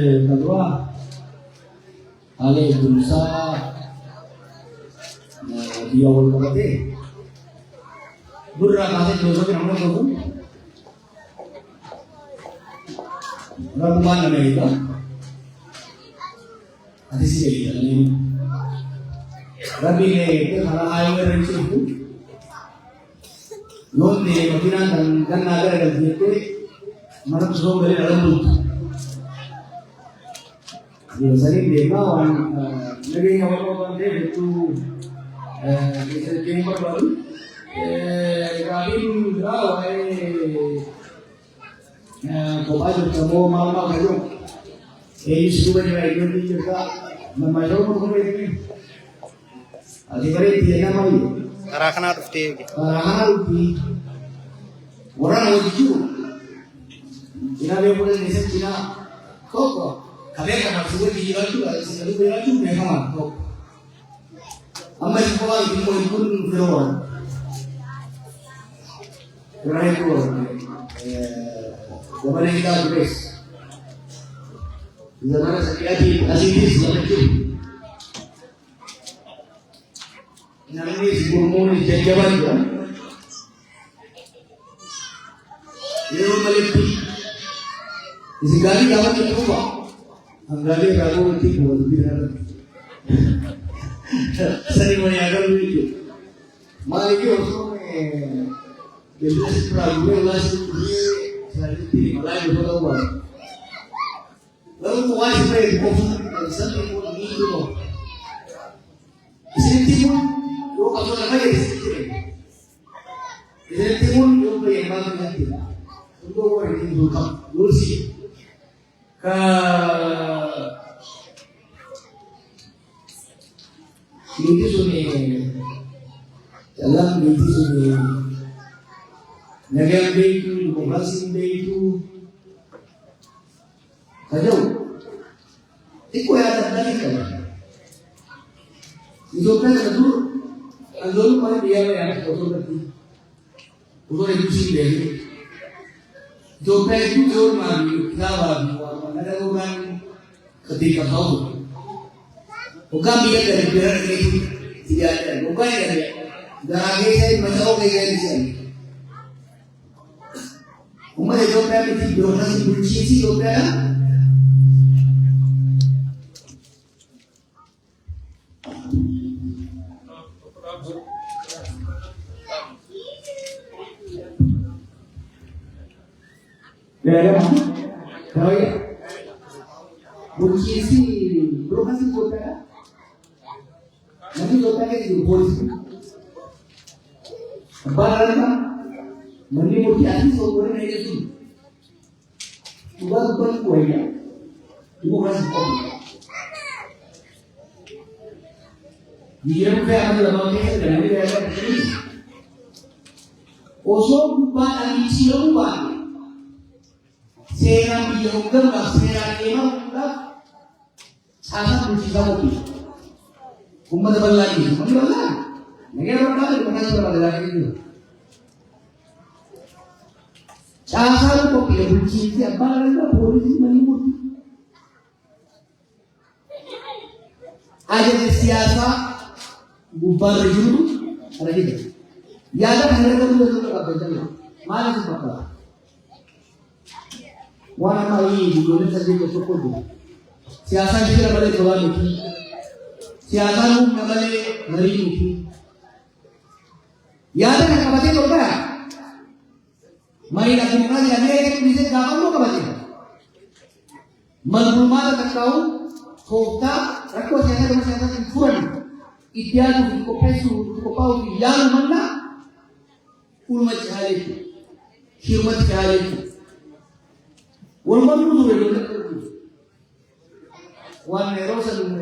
Kedua, alih berusaha dia berkata, berapa sih dosa yang mana dosa? Berapa mana mereka? Ada sih ini. Rabi itu kalau air itu, loan ni makinan dan naga dan itu, mana semua dari dalam tu. Sering dia kawan, lagi kawan-kawan dia itu, kita kembali baru, kami berau, kopai bertemu malam kerja, ini sudah jadi ini juga, memajau pun ini, adik-adik dia nama ini, Karakana Rufti, orang itu, Cina dia boleh nisab Cina, kok. Kalian kan sudah dijual juga, sekali beli juga memang kok. Ambil sekolah itu pun berapa? Berapa itu? Kemarin kita tulis. Di mana saya asyik itu. Ini sebelum jajaban ya. Ini meliput. Isi kali apa kita buat? Anggali ragu itu boleh tidak. Sering menyaga begitu. Maliki orang jelas ragu jelas sering malai betul betul. Lalu muai seperti kopi sampai pun itu loh. Sering timun, lo kalau nak main sering. Sering timun lo beri makan nanti. Untuk orang itu kam lursi. Ini sunyi, jalan ini sunyi, negara itu, komunikasi itu, kacau. Itu yang ada di sana. Itu kan itu, kalau mana dia yang kotor nanti, kotor itu sih deh. Itu kan itu jauh lagi, jauh. Ada orang ketika tahu, bukan dia dari pihak itu tidak ada, bukan dia dari saya macam orang yang di sini. Umar itu berapa itu birokrasi polisi itu berapa? Berapa? Tahu ya? Polisi birokrasi berapa? Nanti berapa itu polisi? Apa lagi? Mandi mesti asli soalnya ada tu. Tugas bukan kuaya, birokrasi kopi. Dia bukan ada dalam kes dan dia ada ini. Osok bukan lagi siapa bukan. Serang dilakukan, serang memang sangat bersifat kopi. Umat lagi, negara orang bukan lagi itu. Cara kopi yang bersifat apa? Polisi menimut. Ada di siasa, bubar itu ada gitu. Ya ada negara itu apa jalan? Mana sebab? Wana mai di Indonesia saja cukup. Siasa juga boleh jual itu. Siasa pun boleh beri itu. Ya ada yang kabar itu apa? Mai nak mengatakan yang mereka bisa dapat apa kabar itu? Malumah tak tahu, kota, aku saya ada masalah yang kurang. Ideal untuk pesu, untuk pau yang mana? Ulmat cahaya itu, khidmat cahaya itu. Walaupun itu berbeda, wan erosan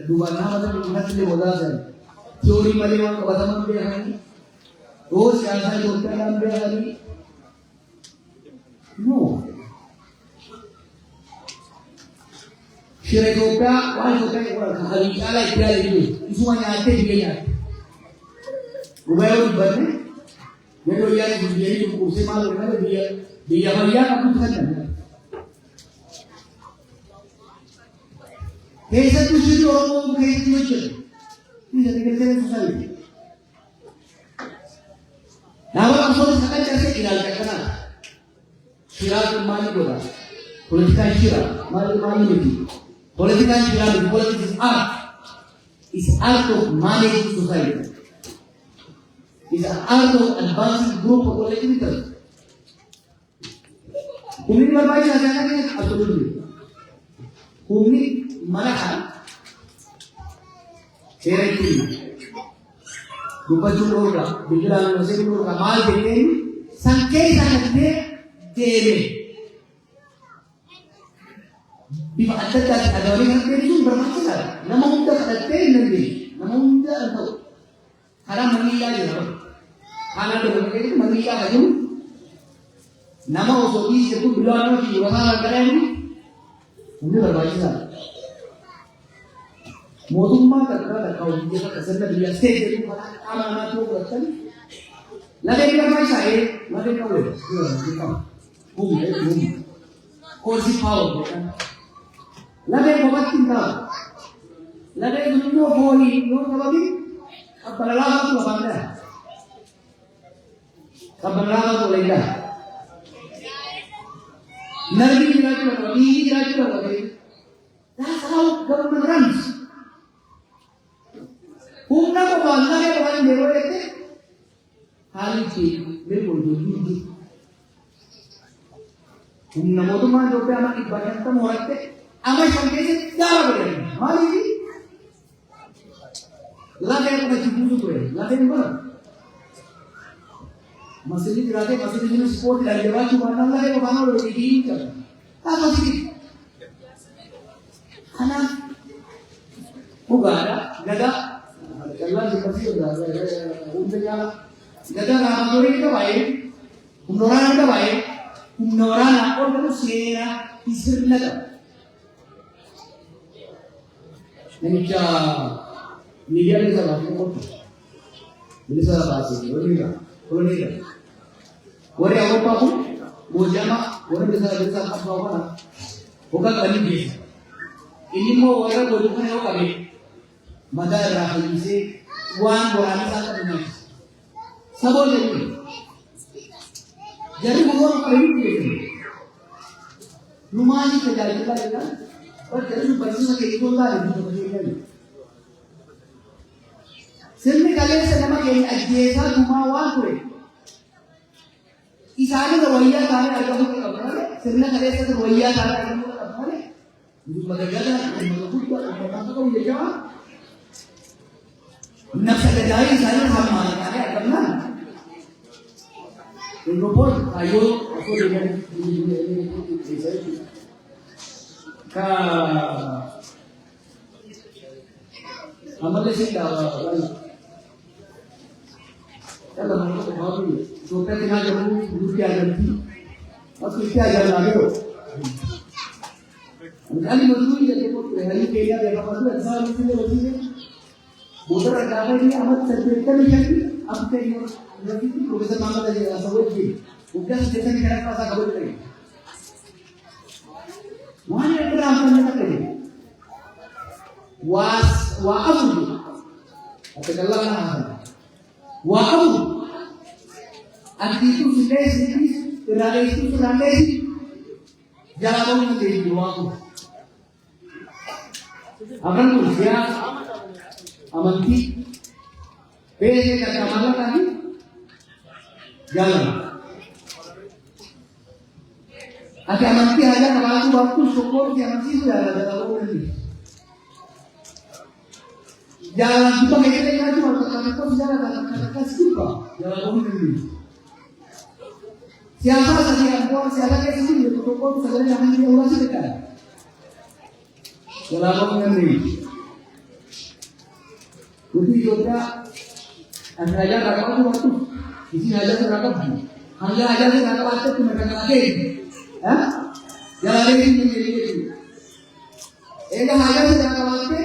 dua nama tapi masih lebih teori malam kebahagiaan dia hari, terus yang saya lakukan dia hari, no, syarikat wan syarikat hari ala dia itu semuanya ada dia. Ubah berbeda, dia dia itu kursi malu dia hari yang aku bukan. keessattuu sirni Oromoo keessatti hojjetu isa deeggarsa society nama qabsoon sakan caasee ilaalcha kanaa shiraa maali godha politikaan shiraa maali miti politikaan shiraa miti politics is art of managing society is an art of advancing group of collectivities. Humni barbaachisaa sana keessatti absolutely humni malakaan seera ittiin dubbachuu dhoorga biqilaan gosa dhoorga maal jenneen san keessa kanneen deeme bifa adda addaatti adawanii kan deebisuun barbaachisaadha. Nama hunda kadhattee hin dandeenye nama hunda hin ta'u karaa maniidhaa jira kaanaa dabaluu keessatti maniidhaa kan jiru nama osoo dhiisee kun bilaan fi yookaan alqalaan humni barbaachisaadha. Mootummaa takkaa takkaa hojii bakka sirna biyya seetii qaamaanaa ta'uu fudhatan lafee barbaachisaa lafee qawwee humna koosii paawwa lafee kophaatti hin taa'u lafee guddoo foonii yoo qababi qabbanalaa baatu lafaan dha qabbanalaa baatu waliin narbi jiraachuu qaba dhiigni jiraachuu qaba that's how government runs. Humna qofaan lafee qofaan yeroo jettee haalli ittiin mirgoojii humna mootummaan Itoophiyaa amma dhibbaa shantama horatte amma isaan keessatti gaara godhani maaliif lafee qofatti buusu ture lafeen bara masjidni jiraatee masjidni jiru ispoortiidhaan jabaachuu baannaan lafee qofaan ol dhiibii qaba taasifati kanaaf dhugaadha gadaa kallaan dikasii hunda nyaala gadaa raamatorii ni qabaayee humna waraanaa ni qabaayee humna waraanaa ol galu seera sirna qaba. Namicha miidiyaa bilisa baasee qophi bilisa baasee koloniidha warri Awurooppaa kun boojama warri bilisa qabaa kana hoggaa qabanii geessa inni immoo warra godhu kana yoo qabe mataa irraa fayyisee waan waraanaa isaa qabu nyaachisa saboota jedhu jarri gogoon qabanii geessan nu maaliif tajaajilaa jedhan bakka jarri barsiisa keessoo taate bifa fayyadamu sirni kaleessa nama keenya ajjeesaa dhumaa waan ture isaanii wayyaa taanee argamuu qabu malee sirna kaleessa wayyaa taanee argamuu qabu malee magagada ummata guddaa ummata qabu jechuudha nafsa gadaa'ii isaanii hammaan taanee argamnaan Europol ayoo osoo deeman ka amallee siin dhaabaa Kalau mau baru, dompet tinggal jauh, rupiah ganti, atau rupiah jalan lagi. Kali mesti jadi pun, hari kaya dia apa tu, asal mesti dia mesti. Motor ada ni amat terdekat ni jadi, apa yang nanti tu profesor nama tadi asal ni, bukan sejak ni kerana pasal kabut lagi. Mana yang terakhir ni tak lagi. Wa'afu, apa kalau nak? Wa'afu, anti itu sudah sedikit, terada itu sudah sedikit, jalan menjadi wa'afu. Akan berusia amanti, pede kata malam tadi, jalan. Ada amanti ada kalau waktu syukur dia masih sudah ada dalam ini. Jalan kita kita itu kata sejarah kata siapa jalan ini. Siapa saja yang buat siapa yang sini itu pun sebenarnya yang dia ulas dekat. Jalan ini. Jadi juga anda aja kata waktu di sini aja terangkat. Hanya aja terangkat waktu itu mereka lagi. Jalan ini menjadi itu. Ega aja terangkat waktu.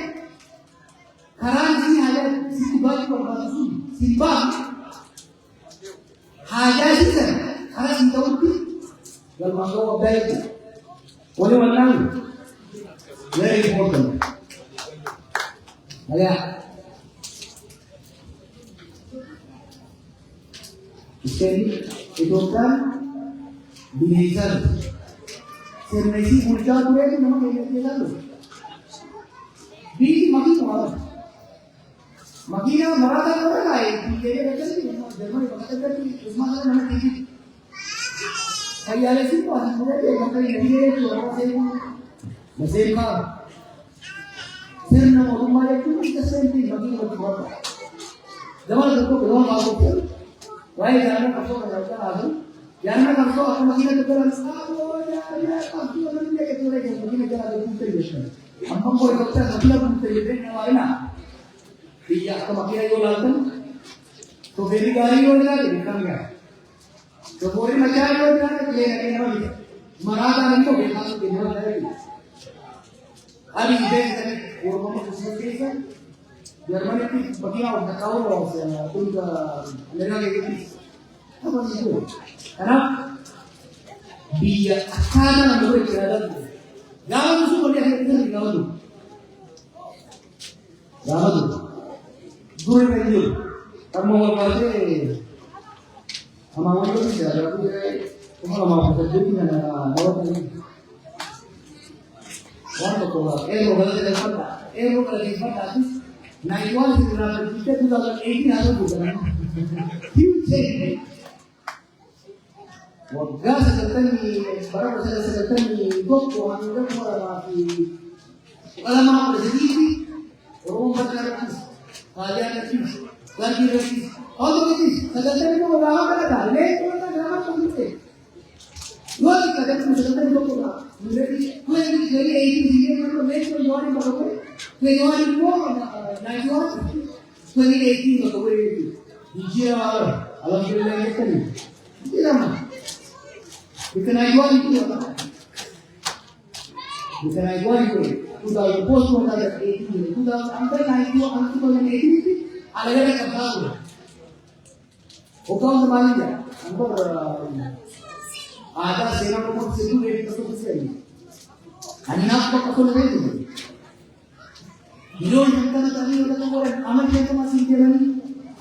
Karena sini ada sibak berbatu, sibak. Haja sih kan, karena sibak itu, kalau masuk ke dalam itu, boleh menang, very important. Ada. Itu kan behavior. Sebenarnya udah tuh itu memang behavior lalu. Di makin orang, makinnya merata orang lain. Jadi mereka sih, Jerman itu kata tadi, cuma ada nama tinggi. Kayak ada sih, wah, sebenarnya dia kata ini itu orang masih kah? Sebenarnya rumah itu kita sendiri bagi berapa. Zaman itu belum aku pun. Why jangan kasih mereka ada, jangan kasih aku masih ada kebetulan. Oh ya, aku orang dia kebetulan yang mungkin ada kebetulan. Ampun boleh kita sebelum kebetulan yang lain lah. Dia aku makin ayo lakukan. तो मेरी गाड़ी योजना निकल गया तो पूरी मचा योजना ले रहे हैं मराठा नहीं तो बिहार के बिहार रहेगी अभी इधर वो लोग उसमें कैसे जर्मनी की बकिया और नकाऊ और तुम का अमेरिका के भी अब ये है ना बिया अच्छा ना लोग क्या रहता है गाँव में उसको बोलिए है किधर गाँव दूर में दूर अब मोबाइल पर से हमारे को भी ज़्यादा कुछ है तुम्हारा माँ को जो भी ना बहुत नहीं कौन तो होगा एक लोग अलग अलग पढ़ता एक लोग अलग अलग पढ़ता नाइट वाले से जुड़ा है जिससे तू लोग एक ही हाथों को करना क्यों चाहिए वो गैस से चलते नहीं बराबर से चलते नहीं दो को हम लोग हमारा बाकी वाला माँ को जल्दी और वो बच्चा रखी आजा रखी lagi lagi oh begitu kadang-kadang itu orang berkata lek kita jangan begitu dua kadang-kadang sebentar itu pula jadi gue ini jadi itu dia kalau lek itu jual di mana gue jual di mana naik jual gue ini itu kalau gue itu dia alhamdulillah itu nih tidak mah kita naik jual itu apa kita naik jual itu sudah bos mau ada itu sudah sampai naik jual antu kalau itu अलग-अलग करता हूँ वो कौन संभाली जाए हमको आधा सेना को मुझ से दूर एक तो कुछ नहीं अन्नाप को कौन नहीं दूँ हिरोइन जनता ने तभी होता तो वो अमर के तो मासी के नहीं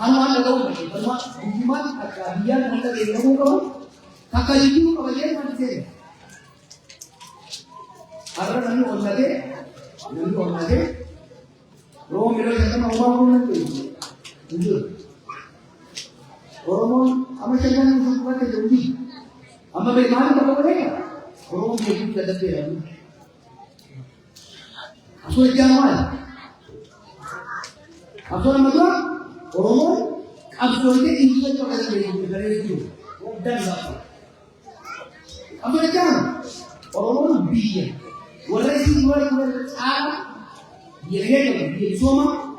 हम वहाँ लगाओ नहीं पर वहाँ बुद्धिमान अकादिया जनता के लोगों को काकलियों को बजाय मत से अगर नहीं होना के रो मेरे जनता में उमा को नहीं Jujur, orang apa saja yang suka terjadi, apa bagaimana kalau mereka orang yang tidak ada pilihan, asal jangan, asal macam orang asal dia itu saja orang yang dari itu, dan apa, asal jangan orang biar, orang itu orang apa, dia semua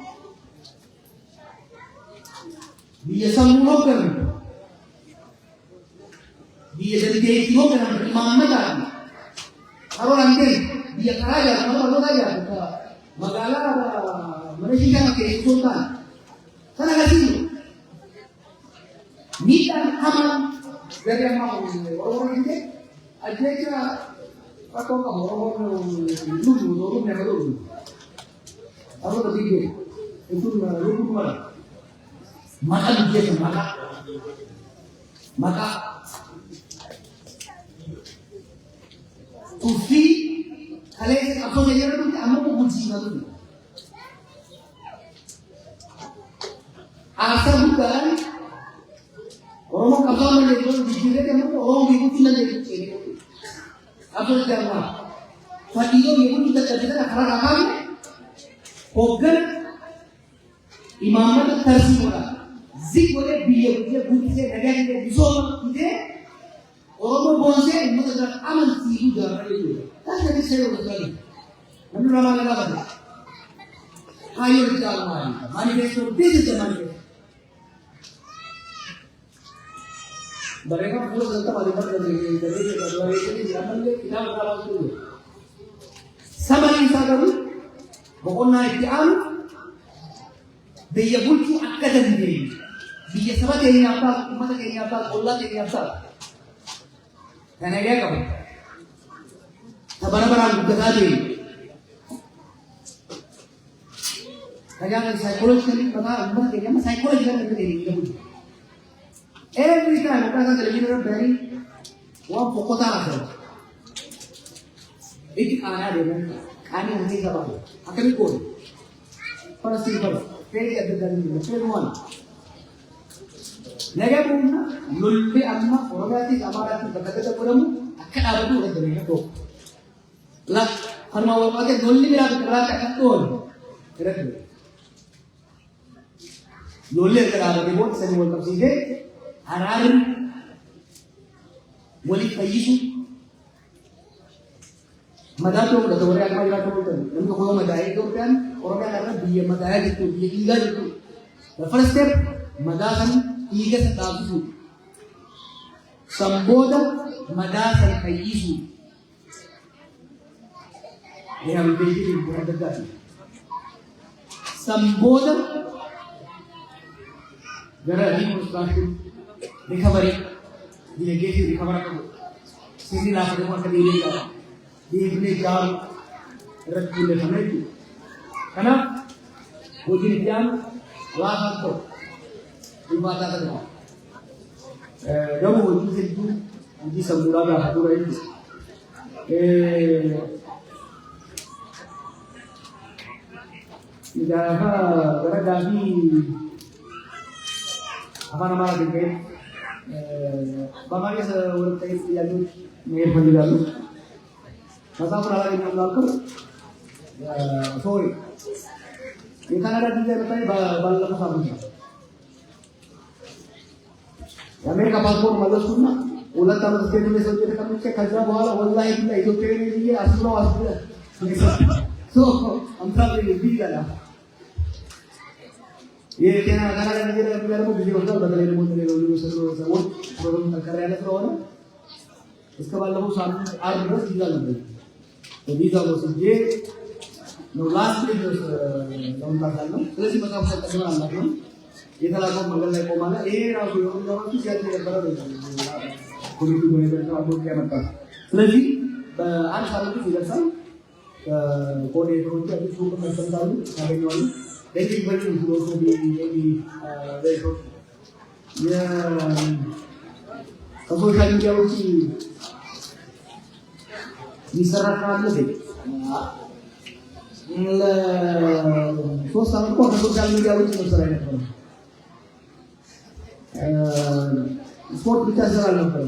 dia semua kan dia jadi itu kan mana kan kalau nanti dia kerja kalau kerja magala Malaysia ke sultan sana kasih kita aman dari mau orang ini aja kita atau kamu orang dulu yang dulu apa tadi itu dulu mana maka dia maka kufi kalian apa yang ada itu kamu mau kunci itu asal bukan orang kamu melihat di sini kamu orang itu tidak jadi apa yang jangan fadiyo itu kita cerita karena kamu ogan imamnya tersimula zik boleh biar bukti negara kita bisa kita orang berbangsa itu adalah aman sih juga itu kan jadi saya udah kali namun ramai apa ayo kita manifesto bisa manifesto mereka pula tetap ada dari kedua itu jangan kita berlalu dulu sama yang saya tahu pokoknya itu dia butuh akademi dia sama kayak apa mana kayak apa Allah kayak apa karena dia kamu sabar-sabar kita tadi Kaya psychologically pata umma kaya psychological thing is every time kita television dari wah pokoknya ada. Itu ana dengan kami nanti sabab akan ikut. First thing first, pay at the phase one. Naga pun nulli amma orangati amarati kata puramu akan ada tu ada ni tu. Lah, karena orang kata nulli ni ada kerana tak betul. Kerana nulli kerana dia buat saya buat apa sih? Haram, wali kayu. Madatu dah tahu orang macam apa tu. Namun kalau madai tu kan orang yang ada dia madai itu dia tinggal itu. The first step madasan tiga setahun itu. Samboda madasan kayu. Dia ambil itu bukan dekat. Samboda gara ini mustahil recovery dia gesi recover aku sini lah pada masa diri dia ini jam rekule sampai itu karena ujian jam lahan tu ibadah kerja kamu ujian itu uji semula dah satu itu tidak gara gaji apa nama lagi bagaimana seorang teknis yang mengenai pendidikan masa pernah lagi mengenalkan sorry kita ada tiga bertanya balik sama ya mereka paspor malu sunna ulat tamat sekali tulis saja kami cek kerja bawa wallahi kita itu keren dia asal so antara ini dia lah ये क्या अगर मुझे मेरे को बिजी होता है बदले में मुझे लोग सब प्रोग्राम कर रहे हैं तो ना इसके बाद लोग सामने आज बस वीजा लग गई तो वीजा वो ये नो लास्ट में जो लोन का था ना तो इसी मतलब से करना है ना ये था लोग मंगल लाइक को माना ये राव को जब कुछ याद नहीं बड़ा होता है कोई भी बोले तो आप लोग क्या मतलब ስለዚህ በአንድ ሳምንት ይደርሳል ኮኔክት ሆኖ አዲስ ሱቅ መሰንታሉ ታገኛሉ Jadi bagi juga di resort ya sosial media uji diserahkan lebih sosial kok sosial media uji diserahkan sport kita serahkan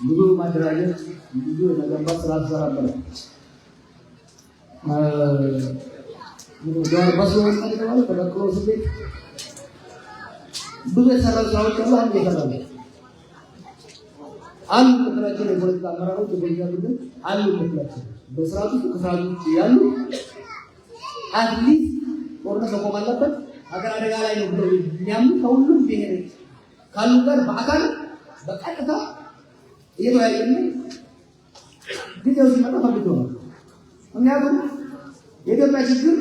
dulu madrasah dulu gambar serah-serah Dua basuh tadi kalau pada close it, dua salah kalau dia salah. Alu terus dia boleh kamera itu boleh jadi alu terus. Besar itu kesalahan alu. At least orang tu komen apa? Agar ada yang lain boleh nyam kau belum dengar. Kalau bakal kata, ia tu hari ini. Dia harus mana apa itu? Enggak tu, dia tu macam tu.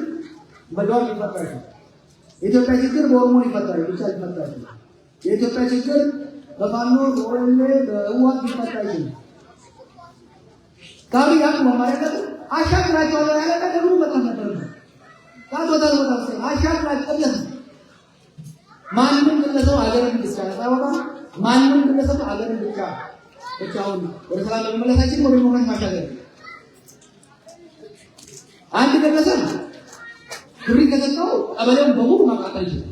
Badal dipakai. Itu pecikir bohong dipakai, bisa dipakai. Itu pecikir bagaimana orangnya uang dipakai. Kali yang mereka tu asyik raja orang yang ada dulu betul betul. Kalau betul sih asyik raja tu. Manum kita semua agar kita tahu kan? Manum kita semua agar kita kecauan. Bersalah memang saja mau macam mana? Anda kita sama. Kuri kata tahu, abang bangun mak kata itu.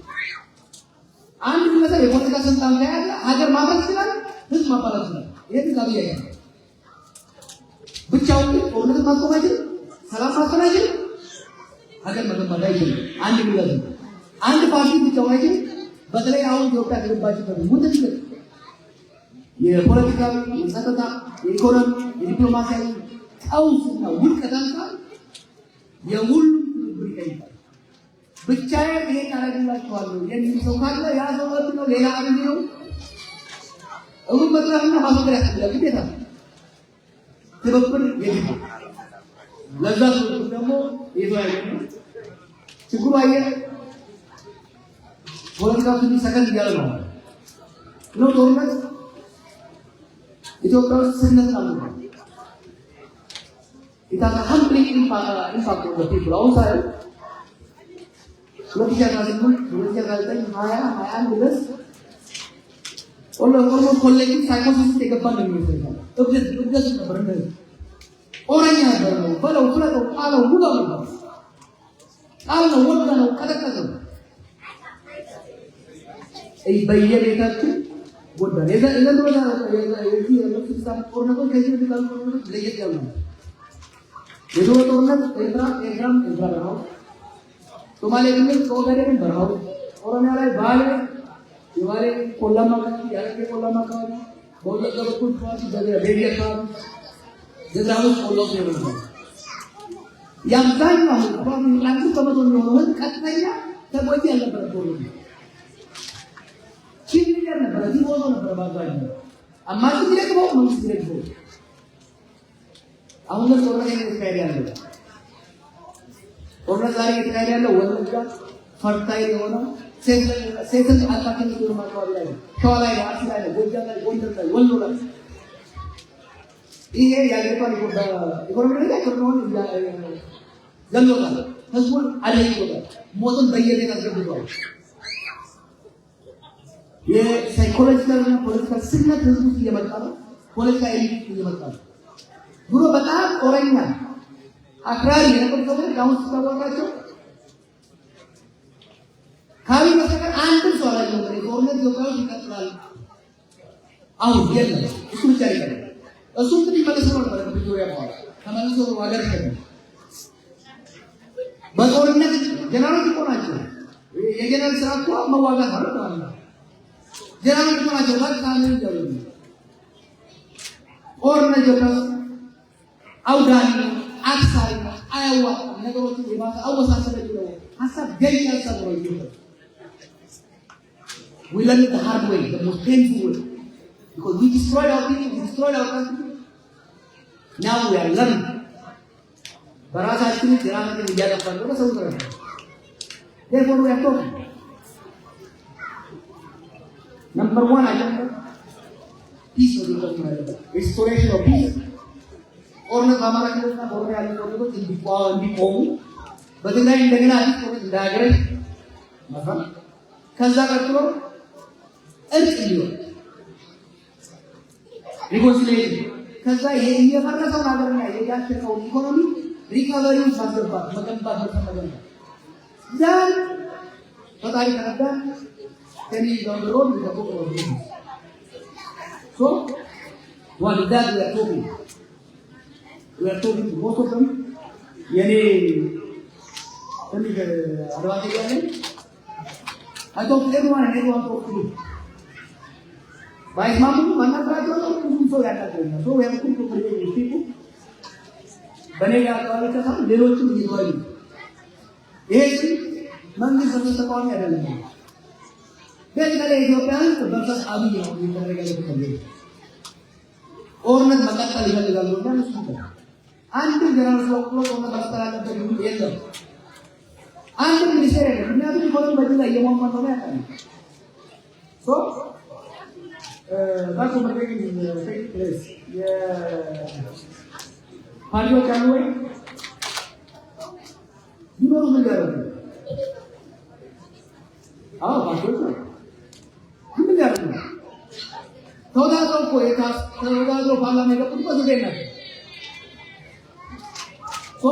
Anda juga saya boleh kasih tentang saya, agar makan silan, terus makan silan. Ia tidak dia. Bercakap, orang itu masuk aja, salam masuk aja, agar makan pada itu. Anda juga tu. Anda pasti bercakap aja, betul yang awak jawab tak terbaca tadi. Mudah juga. Ia politika, wisata, ekonomi, diplomasi, tahu semua. Wul kata kan, yang wul berikan. Percaya dia cara dia lakukan. Yang disokatlah ya sokat itu lela ada dia. Aku betul nak masuk kerja lagi dia tak. Sebab pun dia. Lazat itu kamu itu aja. Cukup aja. Kalau kita sudah sekali jalan. No dorang itu kalau senang lalu. Kita akan hampir impact on the people outside. 2018 2021 ድረስ ኦልሞስት ኮሌክቲቭ ሳይኮሲስ የገባ ነው የሚመስለው። እብደት ነበር እንደዚህ ኦረኛ ነበር ነው በለው ፍለጠው ቃለው ሙሉ ነበር ቃል ነው ወጣ ነው ቀጠቀጠው በየቤታችን ጎዳን የዘንድሮ የዚህ የፍልስጤም ጦርነቶች ከዚህ በፊት ያሉ ጦርነቶች ለየት ያሉ ነው። የድሮ ጦርነት ኤርትራም ነው። ሶማሌ ክልል ከኦጋዴን በረሃው፣ ኦሮሚያ ላይ ባሌ የባሌ ቆላማ አካባቢ ያለቀ ቆላማ አካባቢ በወለጋ በኩል ፏት በቤቢ አካባቢ የዛውስ ቆላው ነው። ያምዛኛው አካባቢ ላንተ ከመቶ የሚሆነው ቀጥተኛ ተጎጂ ያለበት ጦርነት ችግር ነበር። ዲሞዞ ነበር ባዛኛው አማጭ ይደግመው መንግስት ይደግመው። አሁን ጦርነት እየተካሄደ ያለው ጦርነት ዛሬ እየተካሄደ ያለው ወለጋ ፈርታይል የሆነው ሴትን አጣከኝ ጦርነት አካባቢ ላይ ሸዋ ላይ አርሲ ላይ ጎጃም ላይ ጎንደር ላይ ወሎ ላይ ይሄ ያለፈው ኢኮኖሚ ላይ ከሆነ ዘሎታል ህዝቡን አለይቶታል። ሞትን በየቤት አስገብቷል። የሳይኮሎጂካልና ፖለቲካል ስነት ህዝቡ እየመጣ ነው። ፖለቲካ ኤሊት እየመጣ ነው። ድሮ በጣም ጦረኛ አክራሪ የነበሩ አሁን ሲታወቃቸው ካሊ መሰከር አንድ ሰው አላየው። ጦርነት ኢትዮጵያ ውስጥ ይቀጥላል አሁን የለም። እሱ ብቻ ይቀጥላል። እሱ እንግዲህ መልሰው ነበር ቪዲዮያ በኋላ ተመልሶ ዋገር ይከዳል። በጦርነት ጀነራል እኮ ናቸው። የጀነራል ስራ እኮ መዋጋት ማለት ነው። ጀነራል እኮ ናቸው። ባካን ይደውሉ ጦርነት ኢትዮጵያ አውዳኒ አክሳሪ አያዋ ነገሮች የባሰ አወሳሰበ ነው። ሐሳብ ገኝ ያሰበው ይሁን we learn the hard way, the most painful way, because we destroyed our people, we destroyed our country. Now we are learning. በራሳችን ጀራናችን እያጠፋን ነው ሰው ነው። therefore we are talking. Number 1 agenda peace of the country, restoration of peace. ጦርነት በአማራ ክልልና በኦሮሚያ ያሉ ጦርነቶች እንዲቆሙ በትግራይ እንደገና አዲስ ጦርነት እንዳያገረሽ ማለት ከዛ ቀጥሎ እርቅ ሊሆን ሪኮንሲሊየሽን ከዛ የፈረሰውን ሀገርና የዳሸቀውን ኢኮኖሚ ሪካቨሪውን ማስገባት መገንባት መሰለኝ ዛን ፈጣሪ ከረዳ ከኒ ጀምሮ ሊተቆም ነው ሶ ወልዳት ያቶቢ we are talking to most of them yani advantage yaani I talk to everyone and everyone talk to me by mamu manna prajo so yata karna so we have to communicate with people बनेगा वाले का हम लेलोचु दिवाली ये मंदिर सबसे तकवानी आ रहा है बेचारे इथियोपिया तो बरसात आदि है ये करेगा तो करेगा और न मक्का का लिखा लगा लो ना सुनता አንድ ጀነራል ሶክሎ ቆመ ባስተላለፈ ይሁን የለም አንድ ሚኒስቴር የለም። ምክንያቱም ኢኮኖሚ በዚህ ላይ የሟሟ ነው ያለው ሶ ባኮ መረገኝ ቴክ ፕሌስ የፓሪዎች አሉ ወይ ቢኖሩ ምን ያደርጋሉ? አዎ ባኮች ምን ያደርጋሉ? ተወዳድረው እኮ ተወዳድረው ፓርላማ የገቡት በዚህ ነው so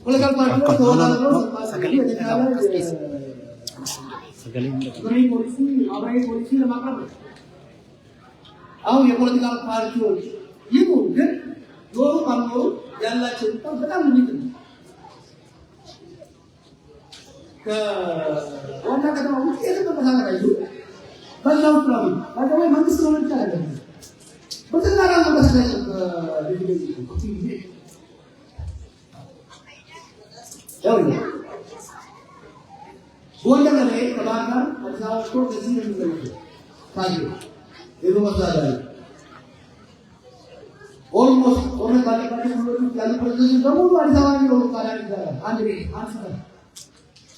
oleh karena itu sekali polisi orang polisi nama apa? Ya political party itu kan dua kamu jalan cerita betul begitu ke orang kata mau itu apa salah itu bangsa Ukraina bagaimana mantis orang cara betul orang bahasa Jauhnya, goda lagi kebakar, ada auto kecil yang berlalu, pagi, itu masalah. Almost orang balik dulu lalu proses kamu tu ada sama ni orang kalah di dalam, Andre, answer.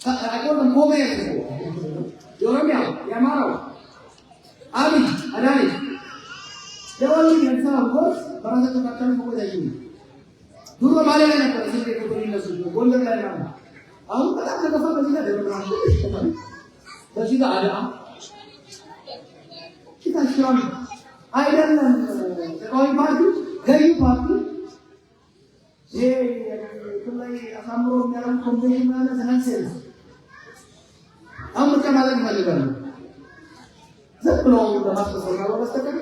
Aku orang komen itu, orang yang marah, Abi, ada ni. Jawab ni yang salah, bos, barang satu kata ni boleh jadi. ድሮ ማለት ነበር ስንት ቁጥር ይነሱ ጎንደር ላይ ነው። አሁን በጣም ተከፋ በዚህ ላይ ደረና በዚህ ጋር አዳ ይታሽራል አይደለም ተቃዋሚ ፓርቲ ገዢ ፓርቲ ይሄ ከላይ አሳምሮ የሚያደርጉ ኮምፒውተር ማለት ናንሴንስ አሁን ከማለት ይፈልጋሉ ዝም ብሎ ለማስተሰራ በስተቀር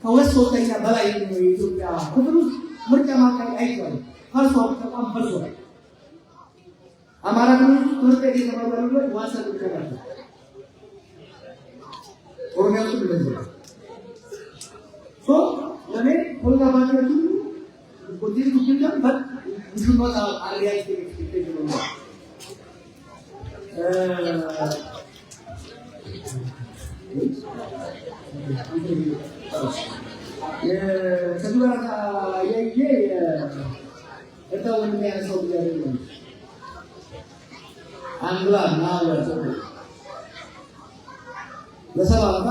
ከሁለት ሶስተኛ በላይ የኢትዮጵያ ክፍል ውስጥ ምርጫ ማካሄድ አይቻልም። ፈርሷል፣ ተቋም ፈርሷል። አማራ ክልል ትምህርት ቤት የተባሉ ዋሰብ ይከራል። ኦሮሚያ ውስጥ እንደዚህ ለኔ ሁላ ባንዲራቱ ኮንቲኒ ኩኪንዳ በት ብዙኖታ አሪያስ ኤክስፔክቴሽን ነው የከዱራታ ያየ እታውን የሚያነሳው ጉዳይ ነው። አንግላ ናወር ለሰባታ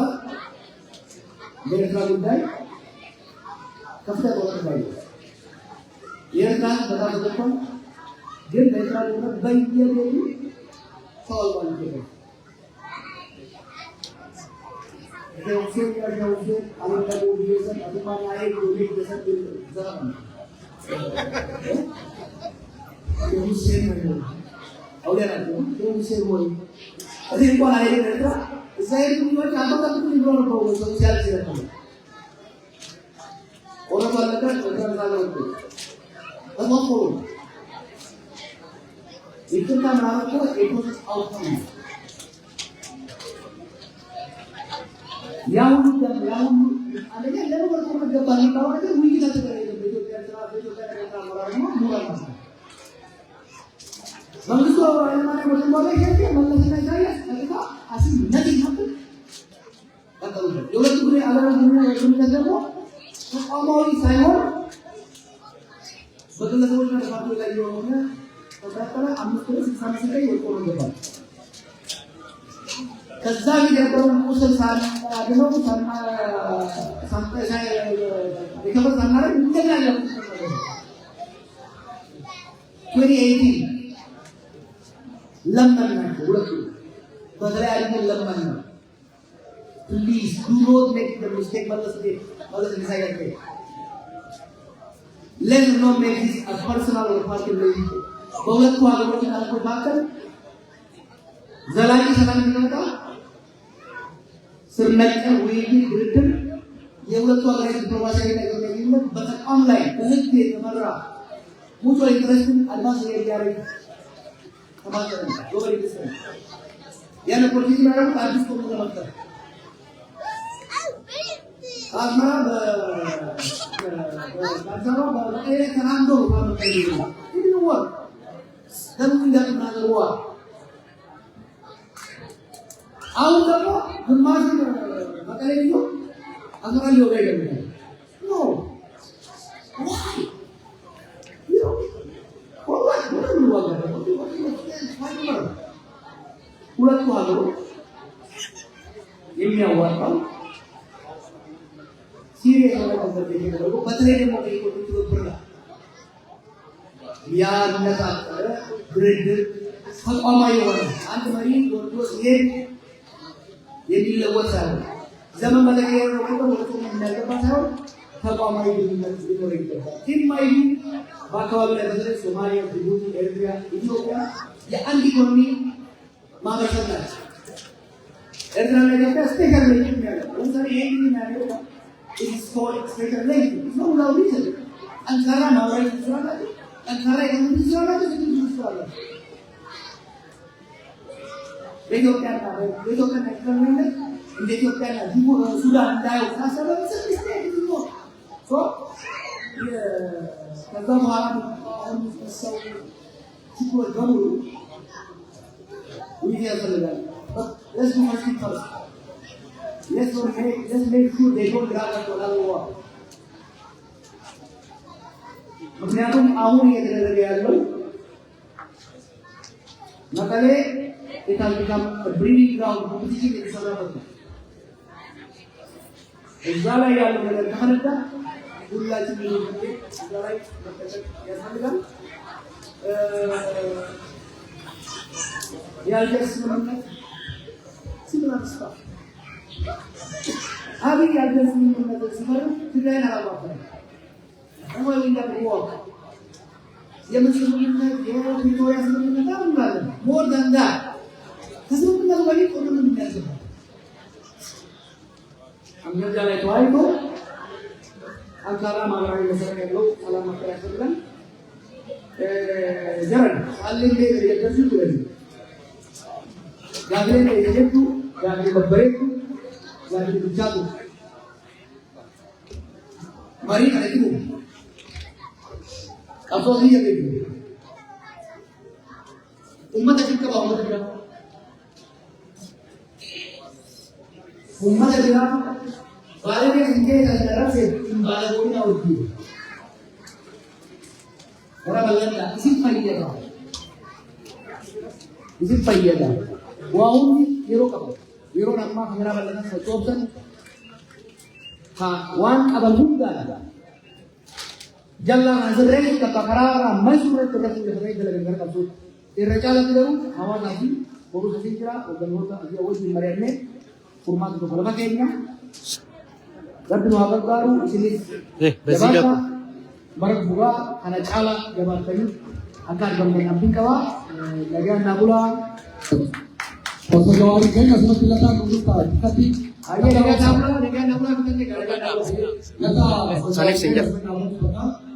በኤርትራ ጉዳይ ከፍተኛ ወጥቶ ባይ የኤርትራ በጣም ተቆጣ ግን በኤርትራ ጉዳይ በየቤቱ ተዋልቋል ነው የውሴት ያለው አለቀው ይዘን አጥማናዬ ወዴት ተሰጥቶ ዘራም የውሴት ነው አውለናው የውሴት ወይ እዚህ እንኳን አይደለም እዛ ይሉት አባታችሁ ሊሆን ነው ሶሻል ሲስተም ኦሮማለካ ተከራካሪው አሞፎ ይክታ ማለት ኢኮኖሚክ አውትካም ያው አንደኛ ለምን ወርቆ ገባን ነው ነገር ውይይት ተደረገ በኢትዮጵያ ስራ በኢትዮጵያ ተራራማ ሙራማ መንግስቱ አለማና ወደማለ ይሄ መለስና ኢሳያስ አጥታ አሲም ነጥብ ነበር አቀሩ የሁለቱ ጉዳይ አለማና ደግሞ ተቋማዊ ሳይሆን በግለሰቦች መካከል ላይ የሆነ ተፈጠረ 5 ላይ ወርቆ ገባል ከዛ የነበረው ሙስል ሳይሆን ሳንተሳይ የከፈታ ማለት እንደኛ ያለው 2018 ለምን ነው ሁለቱ በተለያዩ ለምን ነው please do not make the mistake ማለት ይሳያል let's not make this a personal or party relationship በሁለቱ ሀገሮች መካከል ዘላቂ ሰላም እንዲመጣ ስርነቀል ውይይት ድርድር የሁለቱ ሀገራት ዲፕሎማሲያዊ ግንኙነት በተቋም ላይ በህግ የተመራ ሙቹዋል ኢንተረስትን አድቫንስ የሚያደርግ ተባባሪ ግሎባል ኢንቨስትመንት ያን ፖሊሲ ማለት አዲስ ኮሚቴ መፍጠር አስመራ በአዲስ አበባ በመቀሌ ተናንዶ ማለት ነው ይድንወር ለምን እንደምናገርዋ አሁን ደግሞ ግማሽ መቀሌ ነው አስመራ ሊወጋ ይገኛል ኖ ዋይ ሁለቱ ሀገሮች የሚያዋጣው ሲሪየስ የሆነ ኮንሰርቬሽን ተደርጎ በተለይ ደግሞ በኢኮኖሚ ትብብር ላይ ያነጣጠረ ድርድር ተቋማዊ የሆነ አንድ መሪ ወርዶ ሲሄድ የሚለወጥ ሳይሆን ዘመን መለቀየር ነው ወርዶ የሚያገባ ሳይሆን ተቋማዊ ግንኙነት ሊኖር ይገባል። ቲማይዱ በአካባቢ ላይ በተለይ ሶማሊያ፣ ጅቡቲ፣ ኤርትራ፣ ኢትዮጵያ የአንድ ኢኮኖሚ ማህበረሰብ ናቸው። ኤርትራ እና ኢትዮጵያ ስፔሻል ሪሌሽን ያለው ለምሳሌ ይሄን ያለው ሂስቶሪክ ስፔሻል ሪሌሽን ነው ነው ሪሌሽን ጠንካራ ማህበራዊ ስራላት ጠንካራ ኢኮኖሚ ስራላት ስራላት በኢትዮጵያና ኢኮኖሚነት እንደ ኢትዮጵያና ጅቡቲ ሱዳን እንዳይው ካሰበው ስፔሻል ነው ከዛ በኋላ አሁን ሰው ሲቆይ በሙሉ ውይይት ያስፈልጋል። let's do first thing first. Let's make sure they don't grab us for another war. ምክንያቱም አሁን እየተደረገ ያለው መቀሌ የታልካም ብሪዲንግ ግራውንድ ኮምፒቲሽን የተሰራበት ነው። እዛ ላይ ያለው ነገር ከፈነዳ ሁላችን ላይ ያስፈልጋል። የአልጀርስ ስምምነት ሲምራስታ አብይ የአልጀርስ ስምምነት ሲፈርም ትግራይን አላባበረም። ወይ እንደው የምስምምነት የፕሪቶሪያ ስምምነት አለ ሞር ዳን ዳት ከስምምነቱ በፊት ሁሉም የሚያስበው አምነጃ ላይ ተዋይቶ አንካራ ማህበራዊ መሰረት ያለው ሰላም መፍጠር ያስፈልጋል። ጀረን አለኝ የደረሱ ይላል ጋግሬ የጀቱ ጋግሬ በበሬቱ ጋግሬ ብቻቱ ማሪ አለቱ ቀፎኒ የገኙ ኡመተ ተከባ ኡመተ ቢራ ባለቤት እንደ ተደረሰ ባለቦና ወዲ ወራበለና ሲፈየዳ ዋውን ይሮቀው ይሮናማ ካሜራ በለና ሰጥቶብን ዋን ቀበሉዳ ጀላ አንዘረኝ ከፈራራ መስመር ተከትሎ ተገለገለ ከሱ ይረጫለ ብለው ሐዋናዚ ወሩ ሲጅራ ወገኖታ ወዲ መሪያኔ ፉርማት ተፈለፈከኛ ረብኑ አበጋሩ ሲሊስ በዚህ ጋር Barat buka anak cala jabat kayu akan bermain kaba lagi nabula foto jawab kan asal pilatan untuk tapi lagi nabula kita nggak ada saling senjata